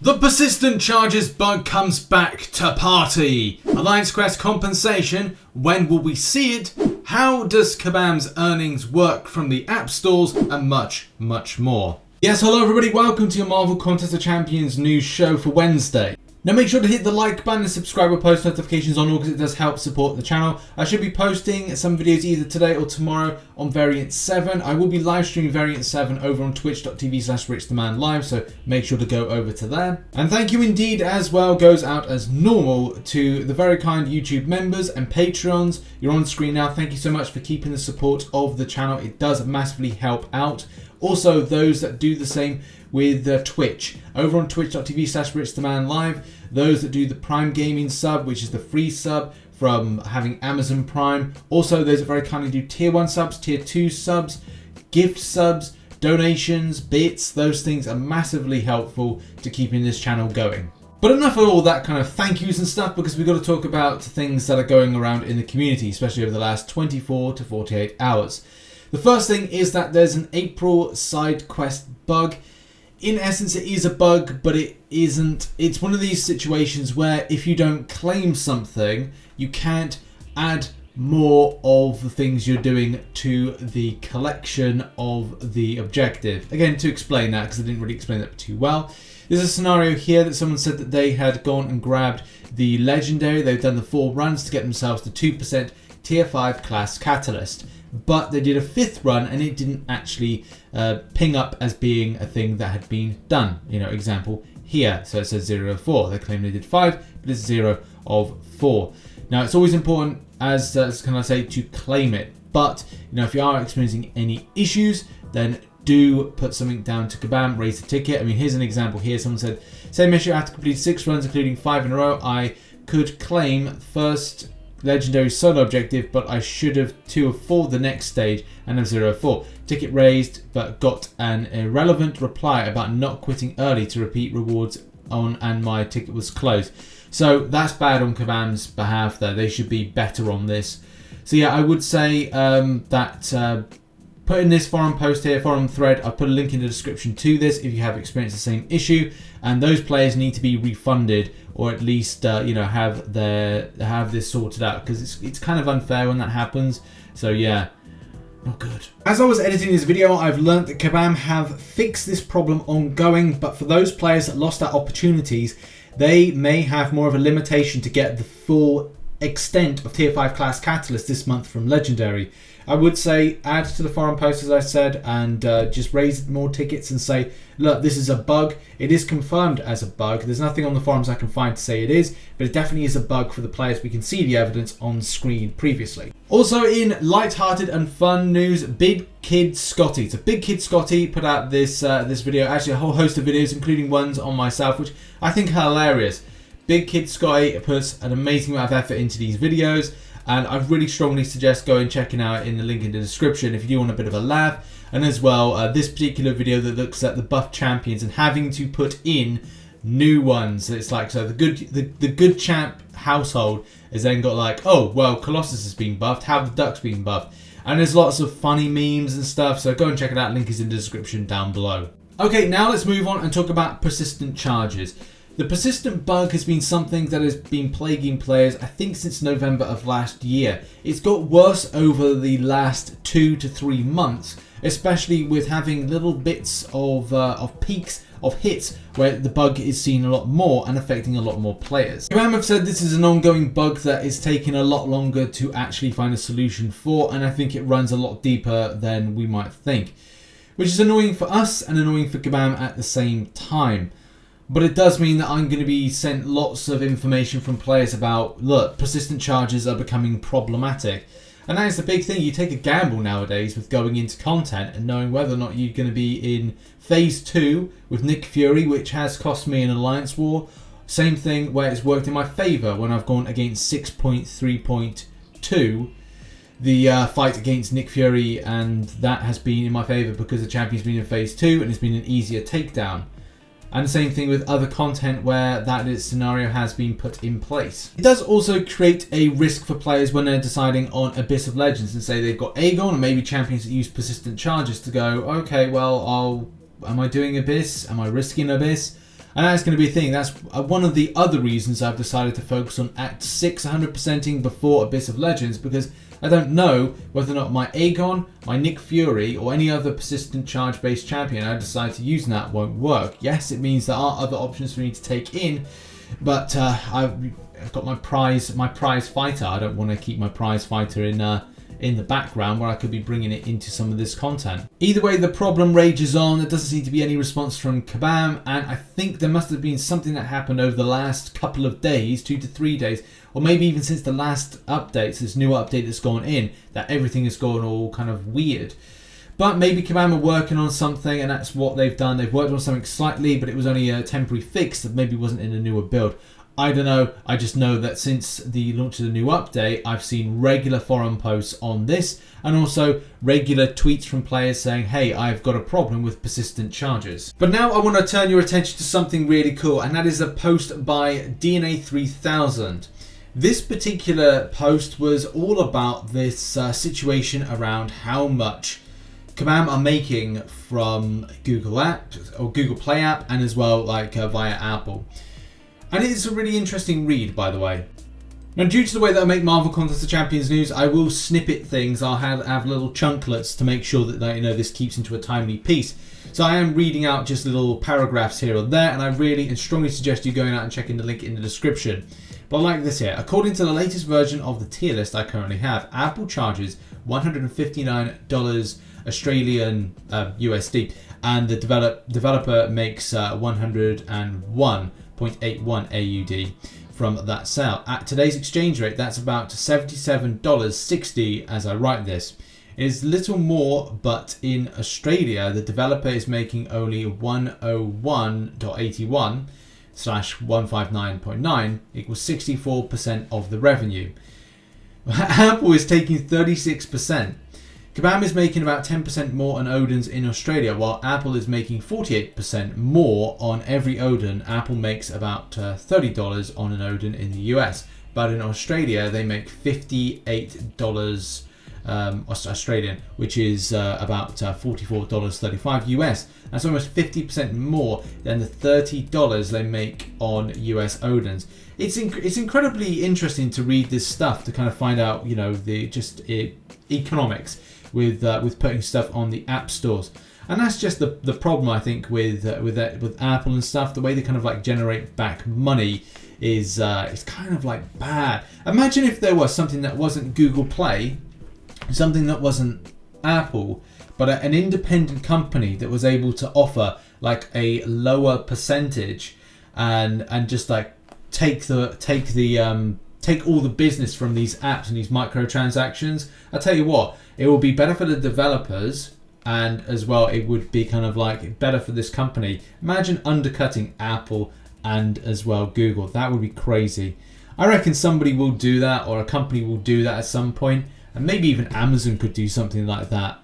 The persistent charges bug comes back to party. Alliance Quest compensation, when will we see it? How does Kabams earnings work from the app stores? And much, much more. Yes, hello everybody, welcome to your Marvel Contest of Champions news show for Wednesday. Now make sure to hit the like button and subscribe with post notifications on all because it does help support the channel. I should be posting some videos either today or tomorrow on Variant 7. I will be live streaming Variant 7 over on twitch.tv/RichTheMan live, so make sure to go over to there. And thank you indeed as well goes out as normal to the very kind YouTube members and Patreons. You're on screen now. Thank you so much for keeping the support of the channel. It does massively help out. Also, those that do the same with Twitch, over on twitch.tv/RichTheMan live, those that do the Prime Gaming sub, which is the free sub from having Amazon Prime. Also, those that very kindly do tier 1 subs, tier 2 subs, gift subs, donations, bits, those things are massively helpful to keeping this channel going. But enough of all that kind of thank yous and stuff, because we've got to talk about things that are going around in the community, especially over the last 24 to 48 hours. The first thing is that there's an April side quest bug. In essence, it is a bug, but it isn't. It's one of these situations where if you don't claim something, you can't add more of the things you're doing to the collection of the objective. Again, to explain that, because I didn't really explain that too well. There's a scenario here that someone said that they had gone and grabbed the legendary. They've done the 4 runs to get themselves to 2% tier 5 class catalyst. But they did a 5th run and it didn't actually ping up as being a thing that had been done. You know, example here. So it says 0 of 4. They claim they did 5, but it's 0 of 4. Now it's always important, as can I say, to claim it. But you know, if you are experiencing any issues, then do put something down to Kabam, raise the ticket. I mean, here's an example here. Someone said, same issue, after complete 6 runs, including 5 in a row, I could claim first legendary solo objective, but I should have 2 of 4 the next stage and have 0 of 4. Ticket raised, but got an irrelevant reply about not quitting early to repeat rewards on, and my ticket was closed. So that's bad on Kabam's behalf there. They should be better on this. So yeah, I would say that put in this forum post here, forum thread, I've put a link in the description to this if you have experienced the same issue, and those players need to be refunded, or at least you know, have this sorted out, because it's kind of unfair when that happens. So yeah, not good. As I was editing this video, I've learnt that Kabam have fixed this problem ongoing, but for those players that lost out opportunities, they may have more of a limitation to get the full extent of tier 5 class catalyst this month from legendary. I would say add to the forum post, as I said, and just raise more tickets and say, look, this is a bug. It is confirmed as a bug. There's nothing on the forums I can find to say it is, but it definitely is a bug for the players. We can see the evidence on screen previously. Also in light-hearted and fun news, Big Kid Scotty. So Big Kid Scotty put out this video, actually a whole host of videos, including ones on myself, which I think are hilarious. Big Kid Scotty puts an amazing amount of effort into these videos, and I really strongly suggest going checking out in the link in the description if you do want a bit of a laugh. And as well, this particular video that looks at the buff champions and having to put in new ones. It's like, so the good champ household has then got like, oh well, Colossus has been buffed, how have the ducks been buffed? And there's lots of funny memes and stuff, so go and check it out. Link is in the description down below. Okay, now let's move on and talk about persistent charges. The persistent bug has been something that has been plaguing players, I think, since November of last year. It's got worse over the last 2 to 3 months, especially with having little bits of peaks of hits where the bug is seen a lot more and affecting a lot more players. Kabam have said this is an ongoing bug that is taking a lot longer to actually find a solution for, and I think it runs a lot deeper than we might think, which is annoying for us and annoying for Kabam at the same time. But it does mean that I'm going to be sent lots of information from players about, look, persistent charges are becoming problematic. And that is the big thing. You take a gamble nowadays with going into content and knowing whether or not you're going to be in phase 2 with Nick Fury, which has cost me an alliance war. Same thing where it's worked in my favour when I've gone against 6.3.2. The fight against Nick Fury, and that has been in my favour because the champion's been in phase 2 and it's been an easier takedown. And the same thing with other content where that scenario has been put in place. It does also create a risk for players when they're deciding on Abyss of Legends and say they've got Aegon and maybe champions that use persistent charges to go, okay, well, am I doing Abyss? Am I risking Abyss? And that's going to be a thing. That's one of the other reasons I've decided to focus on Act 6 100%ing before Abyss of Legends, because I don't know whether or not my Aegon, my Nick Fury, or any other persistent charge-based champion I decide to use that won't work. Yes, it means there are other options for me to take in, but I've got my prize fighter. I don't want to keep my prize fighter in the background where I could be bringing it into some of this content. Either way, the problem rages on. There doesn't seem to be any response from Kabam, and I think there must have been something that happened over the last couple of days, 2 to 3 days, or maybe even since the last update, this new update that's gone in, that everything has gone all kind of weird. But maybe Kabam are working on something, and that's what they've done. They've worked on something slightly, but it was only a temporary fix that maybe wasn't in a newer build. I don't know, I just know that since the launch of the new update, I've seen regular forum posts on this, and also regular tweets from players saying, hey, I've got a problem with persistent charges. But now I want to turn your attention to something really cool, and that is a post by DNA 3000. This particular post was all about this situation around how much Kabam are making from Google Apps, or Google Play app, and as well like via Apple. And it's a really interesting read, by the way. Now, due to the way that I make Marvel Contest of Champions news, I will snippet things. I'll have little chunklets to make sure that this keeps into a timely piece. So I am reading out just little paragraphs here or there, and I really and strongly suggest you going out and checking the link in the description. But like this here, according to the latest version of the tier list I currently have, Apple charges $159 Australian USD, and the developer makes 101.81 AUD from that sale. At today's exchange rate, that's about $77.60 as I write this. It is little more, but in Australia, the developer is making only 101.81 / 159.9 equals 64% of the revenue. Apple is taking 36%. Kabam is making about 10% more on Odins in Australia, while Apple is making 48% more on every Odin. Apple makes about $30 on an Odin in the US, but in Australia they make $58 Australian, which is about $44.35 US. That's almost 50% more than the $30 they make on US Odins. It's incredibly interesting to read this stuff to kind of find out, the economics with putting stuff on the app stores. And that's just the problem, I think, with Apple and stuff. The way they kind of like generate back money is kind of like bad. Imagine if there was something that wasn't Google Play, something that wasn't Apple, but an independent company that was able to offer like a lower percentage and just like take all the business from these apps and these microtransactions. I tell you what, it will be better for the developers, and as well it would be kind of like better for this company. Imagine undercutting Apple and as well Google. That would be crazy. I reckon somebody will do that, or a company will do that at some point, and maybe even Amazon could do something like that.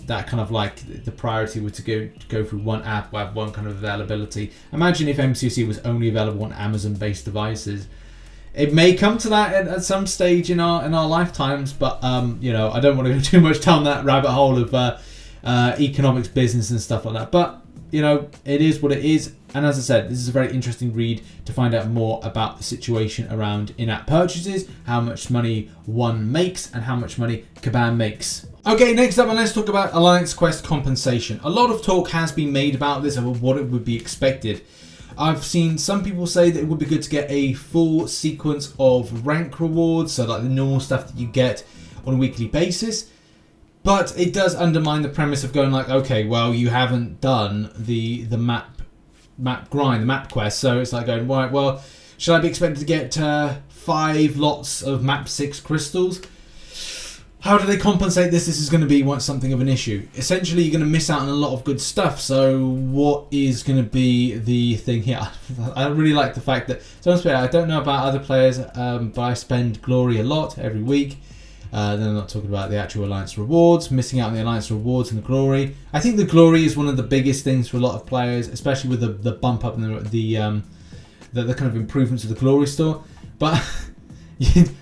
That kind of like the priority were to go through one app, have one kind of availability. Imagine if MCOC was only available on Amazon-based devices. It may come to that at some stage in our lifetimes, but I don't want to go too much down that rabbit hole of economics, business, and stuff like that. But it is what it is. And as I said, this is a very interesting read to find out more about the situation around in-app purchases, how much money one makes, and how much money Kabam makes. Okay, next up, let's talk about Alliance Quest compensation. A lot of talk has been made about this, about what it would be expected. I've seen some people say that it would be good to get a full sequence of rank rewards, so like the normal stuff that you get on a weekly basis. But it does undermine the premise of going like, okay, well, you haven't done the map grind, the map quest. So it's like going, right, well, should I be expected to get 5 lots of map 6 crystals? How do they compensate this? This is going to be something of an issue. Essentially, you're going to miss out on a lot of good stuff. So what is going to be the thing here? I really like the fact that, I don't know about other players, but I spend glory a lot every week. Then I'm not talking about the actual Alliance rewards, missing out on the Alliance rewards and the glory. I think the glory is one of the biggest things for a lot of players, especially with the bump up and the kind of improvements of the glory store. But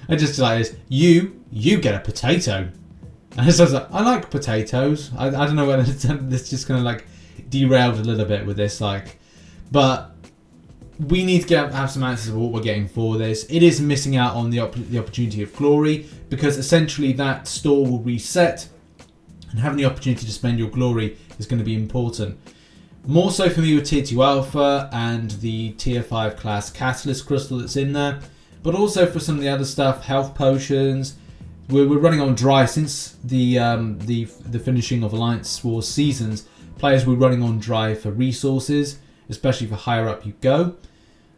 I just like this. You get a potato. And so I was like, I like potatoes. I don't know whether this just kind of like derailed a little bit with this. Like, But we need to have some answers of what we're getting for this. It is missing out on the opportunity of glory, because essentially that store will reset, and having the opportunity to spend your glory is going to be important. More so for me with Tier 2 Alpha and the Tier 5 class Catalyst Crystal that's in there, but also for some of the other stuff, health potions. We're running on dry since the finishing of Alliance Wars seasons. Players were running on dry for resources, especially for higher up you go.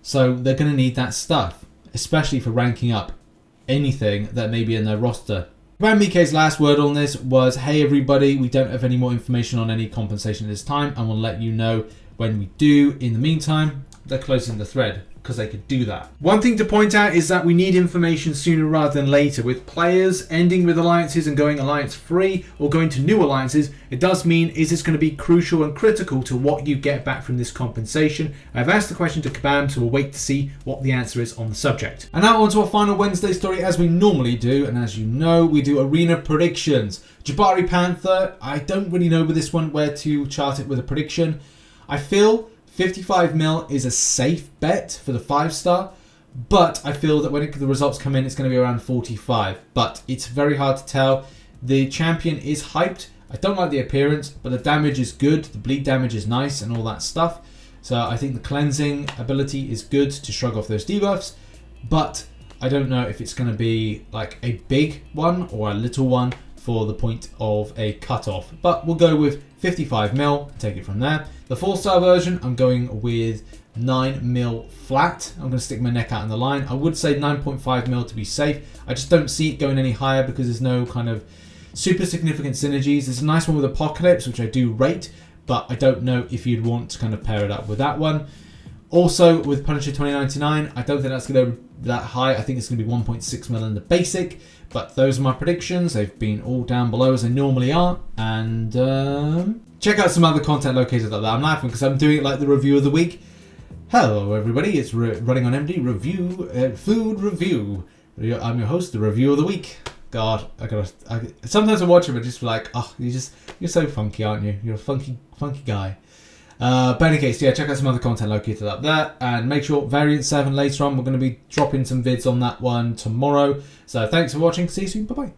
So they're going to need that stuff, especially for ranking up anything that may be in their roster. BamBK's last word on this was, hey everybody, we don't have any more information on any compensation at this time, and we'll let you know when we do. In the meantime, they're closing the thread, because they could do that. One thing to point out is that we need information sooner rather than later. With players ending with alliances and going alliance free or going to new alliances, it does mean, is this going to be crucial and critical to what you get back from this compensation? I've asked the question to Kabams, so we'll wait to see what the answer is on the subject. And now on to our final Wednesday story, as we normally do, and as you know, we do arena predictions. Jabari Panther, I don't really know with this one where to chart it with a prediction. I feel 55 mil is a safe bet for the 5-star, but I feel that when the results come in, it's going to be around 45. But it's very hard to tell. The champion is hyped. I don't like the appearance, but the damage is good. The bleed damage is nice and all that stuff. So I think the cleansing ability is good to shrug off those debuffs, but I don't know if it's going to be like a big one or a little one for the point of a cutoff. But we'll go with 55 mil, take it from there. The 4-star version, I'm going with 9 mil flat. I'm going to stick my neck out in the line. I would say 9.5 mil to be safe. I just don't see it going any higher because there's no kind of super significant synergies. There's a nice one with Apocalypse, which I do rate, but I don't know if you'd want to kind of pair it up with that one. Also, with Punisher 2099, I don't think that's going to go that high. I think it's going to be 1.6 mil in the basic, but those are my predictions. They've been all down below as they normally are, and check out some other content located like that. I'm laughing because I'm doing it like the review of the week. Hello everybody, it's Running on Empty review, food review. I'm your host, the review of the week. God, sometimes I watch him and just like, oh, you're so funky, aren't you? You're a funky guy. But in any case, yeah, check out some other content located up there, and make sure Variant 7 later on, we're going to be dropping some vids on that one tomorrow. So thanks for watching, see you soon, bye bye.